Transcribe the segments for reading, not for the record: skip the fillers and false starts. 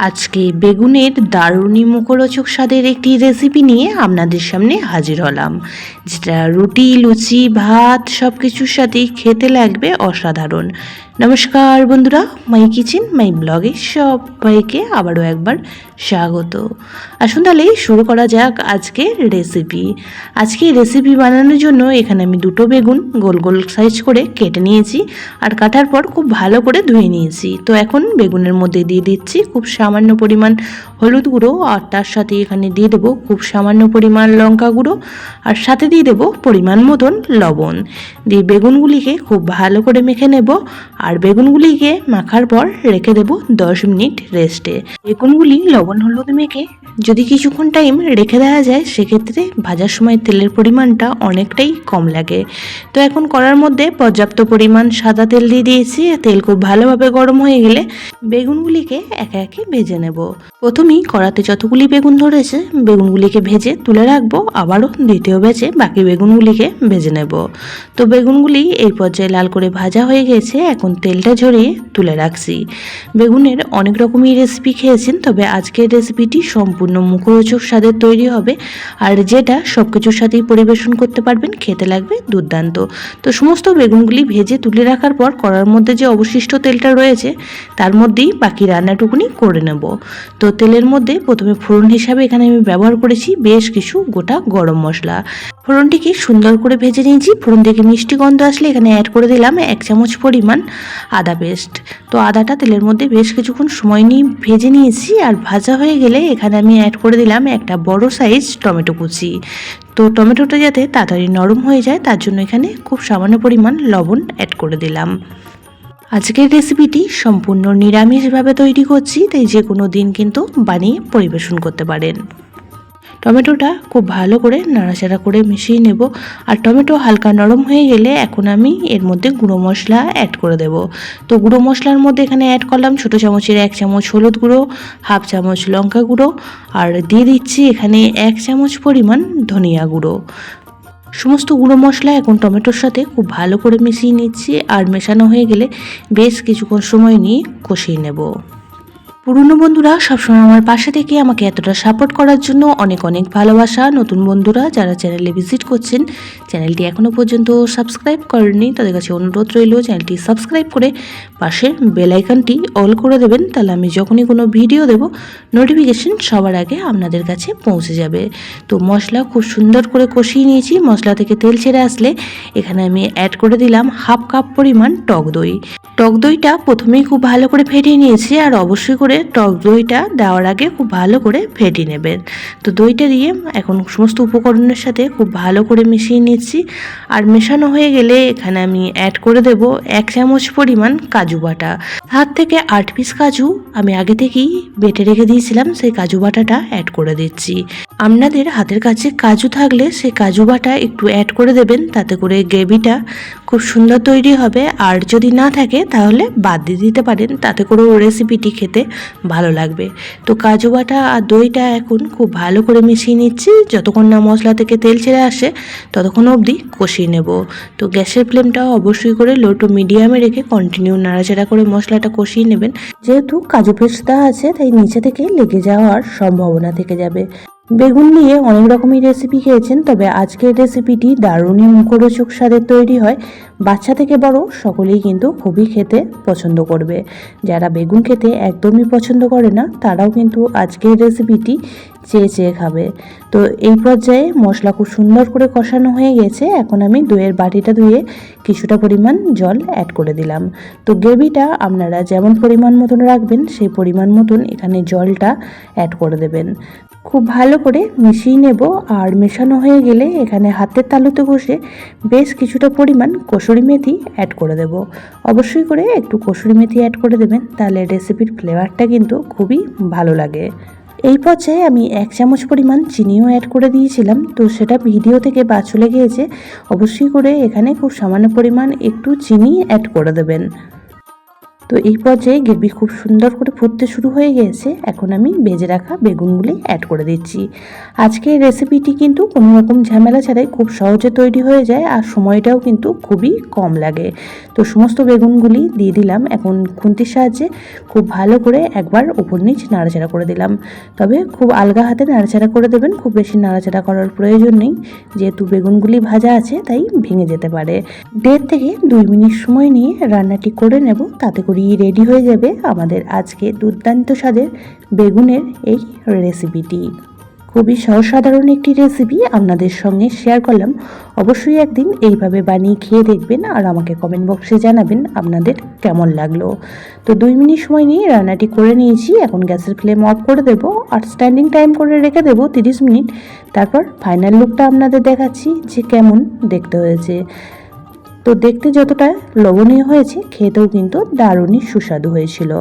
আজকে বেগুনের দারুণই মুখরোচক স্বাদের একটি রেসিপি নিয়ে আপনাদের সামনে হাজির হলাম, যেটা রুটি, লুচি, ভাত সব কিছুর সাথেই খেতে লাগবে অসাধারণ। নমস্কার বন্ধুরা, মাই কিচেন মাই ব্লগে সবাইকে আবারও একবার স্বাগত। আসুন তাহলে শুরু করা যাক আজকের রেসিপি। আজকে রেসিপি বানানোর জন্য এখানে আমি দুটো বেগুন গোল গোল সাইজ করে কেটে নিয়েছি, আর কাটার পর খুব ভালো করে ধুয়ে নিয়েছি। তো এখন বেগুনের মধ্যে দিয়ে দিচ্ছি খুব সামান্য পরিমাণ হলুদ গুঁড়ো, আর তার সাথে এখানে দিয়ে দেবো খুব সামান্য পরিমাণ লঙ্কা গুঁড়ো, আর সাথে দিয়ে দেবো পরিমাণ মতন লবণ। দিয়ে বেগুনগুলিকে খুব ভালো করে মেখে নেব, আর বেগুনগুলিকে মাখার পর রেখে দেবো 10 মিনিট রেস্টে। বেগুনগুলি লবণ হলুদ মেখে যদি কিছুক্ষণ টাইম রেখে দেওয়া যায়, সেক্ষেত্রে ভাজার সময় তেলের পরিমাণটা অনেকটাই কম লাগে। তো এখন কড়ার মধ্যে পর্যাপ্ত পরিমাণ সাদা তেল দিয়ে দিয়েছি। তেল খুব ভালোভাবে গরম হয়ে গেলে বেগুনগুলিকে একে একে ভেজে নেব। প্রথমেই কড়াতে যতগুলি বেগুন ধরেছে বেগুনগুলিকে ভেজে তুলে রাখবো, আবারও দ্বিতীয় ব্যাচে বাকি বেগুনগুলিকে ভেজে নেব। তো বেগুনগুলি এই পর্যায়ে লাল করে ভাজা হয়ে গেছে, এখন তেলটা ঝরিয়ে তুলে রাখছি। বেগুনের অনেক রকমই রেসিপি খেয়েছেন, তবে আজকের রেসিপিটি সম্পূর্ণ মুখরোচক স্বাদের তৈরি হবে, আর যেটা সব কিছুর সাথেই পরিবেশন করতে পারবেন, খেতে লাগবে দুর্দান্ত। তো সমস্ত বেগুনগুলি ভেজে তুলে রাখার পর কড়ার মধ্যে যে অবশিষ্ট তেলটা রয়েছে তার মধ্যেই বাকি রান্নাটুকুনি করে নেব। তো তেলের মধ্যে প্রথমে ফোড়ন হিসাবে এখানে আমি ব্যবহার করেছি বেশ কিছু গোটা গরম মশলা। ফোড়নটিকে সুন্দর করে ভেজে নিয়েছি। ফোড়ন থেকে মিষ্টি গন্ধ আসলে এখানে অ্যাড করে দিলাম 1 চামচ পরিমাণ আদা পেস্ট। তো আদাটা তেলের মধ্যে বেশ কিছুক্ষণ সময় নিয়ে ভেজে নিয়েছি, আর ভাজা হয়ে গেলে এখানে আমি অ্যাড করে দিলাম একটা বড় সাইজ টমেটো কুচি। তো টমেটোটা যাতে তাড়াতাড়ি নরম হয়ে যায় তার জন্য এখানে খুব সামান্য পরিমাণ লবণ অ্যাড করে দিলাম। আজকের রেসিপিটি সম্পূর্ণ নিরামিষভাবে তৈরি করছি, তাই যে কোনো দিন কিন্তু বানিয়ে পরিবেশন করতে পারেন। টমেটোটা খুব ভালো করে নাড়াচাড়া করে মিশিয়ে নেব, আর টমেটো হালকা নরম হয়ে গেলে এখন আমি এর মধ্যে গুঁড়ো মশলা অ্যাড করে দেব। তো গুঁড়ো মশলার মধ্যে এখানে অ্যাড করলাম ছোটো চামচের 1 চামচ হলুদ গুঁড়ো, 1/2 চামচ লঙ্কা গুঁড়ো, আর দিয়ে দিচ্ছি এখানে 1 চামচ পরিমাণ ধনিয়া গুঁড়ো। সমস্ত গুঁড়ো মশলা এখন টমেটোর সাথে খুব ভালো করে মিশিয়ে নিচ্ছি, আর মেশানো হয়ে গেলে বেশ কিছুক্ষণ সময় নিয়ে কষিয়ে নেব। পুরনো বন্ধুরা সবসময় আমার পাশে থেকে আমাকে এতটা সাপোর্ট করার জন্য অনেক অনেক ভালোবাসা। নতুন বন্ধুরা যারা চ্যানেলে ভিজিট করছেন, চ্যানেলটি এখনও পর্যন্ত সাবস্ক্রাইব করেননি, তাদের কাছে অনুরোধ রইল চ্যানেলটি সাবস্ক্রাইব করে পাশের বেল আইকনটি অল করে দেবেন। তাহলে আমি যখনই কোনো ভিডিও দেব নোটিফিকেশন সবার আগে আপনাদের কাছে পৌঁছে যাবে। তো মশলা খুব সুন্দর করে কষিয়ে নিয়েছি। মশলা থেকে তেল ছেড়ে আসলে এখানে আমি অ্যাড করে দিলাম 1/2 কাপ পরিমাণ টক দই। টক দইটা প্রথমেই খুব ভালো করে ফেটিয়ে নিয়েছি, আর অবশ্যই করে টক দইটা দেওয়ার আগে খুব ভালো করে ফেটিয়ে নেবেন। তো দইটা দিয়ে এখন সমস্ত উপকরণের সাথে খুব ভালো করে মিশিয়ে নিচ্ছি, আর মেশানো হয়ে গেলে এখানে আমি অ্যাড করে দেব 1 চামচ পরিমাণ কাজু বাটা। 7 থেকে 8 পিস কাজু আমি আগে থেকেই বেটে রেখে দিয়েছিলাম, সেই কাজু বাটাটা অ্যাড করে দিচ্ছি। আপনাদের হাতের কাছে কাজু থাকলে সেই কাজু বাটা একটু অ্যাড করে দেবেন, তাতে করে গ্রেভিটা খুব সুন্দর তৈরি হবে। আর যদি না থাকে তাহলে বাদ দিয়ে দিতে পারেন, তাতে করেও রেসিপিটি খেতে ভালো লাগবে। তো কাজু বাটা আর দইটা এখন খুব ভালো করে মিশিয়ে নিচ্ছি। যতক্ষণ না মশলা থেকে তেল ছেড়ে আসে ততক্ষণ অবধি কষিয়ে নেব। তো গ্যাসের ফ্লেমটা অবশ্যই করে লো টু মিডিয়ামে রেখে কন্টিনিউ নাড়াচাড়া করে মশলাটা কষিয়ে নেবেন। যেহেতু কাজু পেস্ট দেওয়া আছে তাই নিচে থেকে লেগে যাওয়ার সম্ভাবনা থেকে যাবে। বেগুন নিয়ে অনেক রকমই রেসিপি খেয়েছেন, তবে আজকের রেসিপিটি দারুণই মুখরোচক স্বাদের তৈরি হয়। বাচ্চা থেকে বড় সকলেই কিন্তু খুবই খেতে পছন্দ করবে। যারা বেগুন খেতে একদমই পছন্দ করে না তারাও কিন্তু আজকের রেসিপিটি চেয়ে চেয়ে খাবে। তো এই পর্যায়ে মশলা খুব সুন্দর করে কষানো হয়ে গেছে। এখন আমি দইয়ের বাটিটা ধুয়ে কিছুটা পরিমাণ জল অ্যাড করে দিলাম। তো গ্রেভিটা আপনারা যেমন পরিমাণ মতন রাখবেন সেই পরিমাণ মতন এখানে জলটা অ্যাড করে দেবেন। খুব ভালো করে মিশিয়ে নেব, আর মেশানো হয়ে গেলে এখানে হাতের তালুতে ঘষে বেশ কিছুটা পরিমাণ কসুরি মেথি অ্যাড করে দেব। অবশ্যই করে একটু কসুরি মেথি অ্যাড করে দেবেন, তাহলে রেসিপির ফ্লেভারটা কিন্তু খুবই ভালো লাগে। এই পর্যায়ে আমি 1 চামচ পরিমাণ চিনিও অ্যাড করে দিয়েছিলাম, তো সেটা ভিডিও থেকে বাদ চলে গিয়েছে। অবশ্যই করে এখানে খুব সামান্য পরিমাণ একটু চিনি অ্যাড করে দেবেন। তো এই পর্যায়ে গ্রেভি খুব সুন্দর করে ফুটতে শুরু হয়ে গিয়েছে। এখন আমি ভেজে রাখা বেগুনগুলি অ্যাড করে দিচ্ছি। আজকের রেসিপিটি কিন্তু কোনো রকম ঝামেলা ছাড়াই খুব সহজে তৈরি হয়ে যায়, আর সময়টাও কিন্তু খুবই কম লাগে। তো সমস্ত বেগুনগুলি দিয়ে দিলাম। এখন খুন্তির সাহায্যে খুব ভালো করে একবার উপর নিচ নাড়াচাড়া করে দিলাম। তবে খুব আলগা হাতে নাড়াচাড়া করে দেবেন, খুব বেশি নাড়াচাড়া করার প্রয়োজন নেই, যেহেতু বেগুনগুলি ভাজা আছে তাই ভেঙে যেতে পারে। 1.5 থেকে 2 মিনিট সময় নিয়ে রান্নাটি করে নেব, তাতে করেই রেডি হয়ে যাবে আমাদের আজকে দুর্দান্ত স্বাদের বেগুনের এই রেসিপিটি। খুবই সহজ সাধারণ একটি রেসিপি আপনাদের সঙ্গে শেয়ার করলাম। অবশ্যই একদিন এইভাবে বানিয়ে খেয়ে দেখবেন আর আমাকে কমেন্ট বক্সে জানাবেন আপনাদের কেমন লাগলো। তো 2 মিনিট সময় নিয়ে রান্নাটি করে নিয়েছি। এখন গ্যাসের ফ্লেম অফ করে দেবো আর স্ট্যান্ডিং টাইম করে রেখে দেবো 30 মিনিট। তারপর ফাইনাল লুকটা আপনাদের দেখাচ্ছি যে কেমন দেখতে হয়েছে। তো দেখতে যতটা লোভনীয় হয়েছে, খেতেও কিন্তু দারুণই সুস্বাদু হয়েছিল।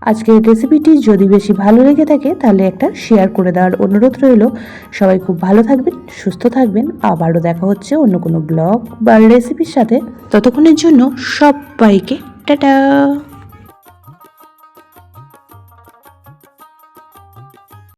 আজকের রেসিপিটি যদি বেশি ভালো লেগে থাকে তাহলে একটা শেয়ার করে দেওয়ার অনুরোধ রইল। সবাই খুব ভালো থাকবেন, সুস্থ থাকবেন। আবারও দেখা হচ্ছে অন্য কোনো ব্লগ বা রেসিপির সাথে। ততক্ষণের জন্য সবাইকে টাটা।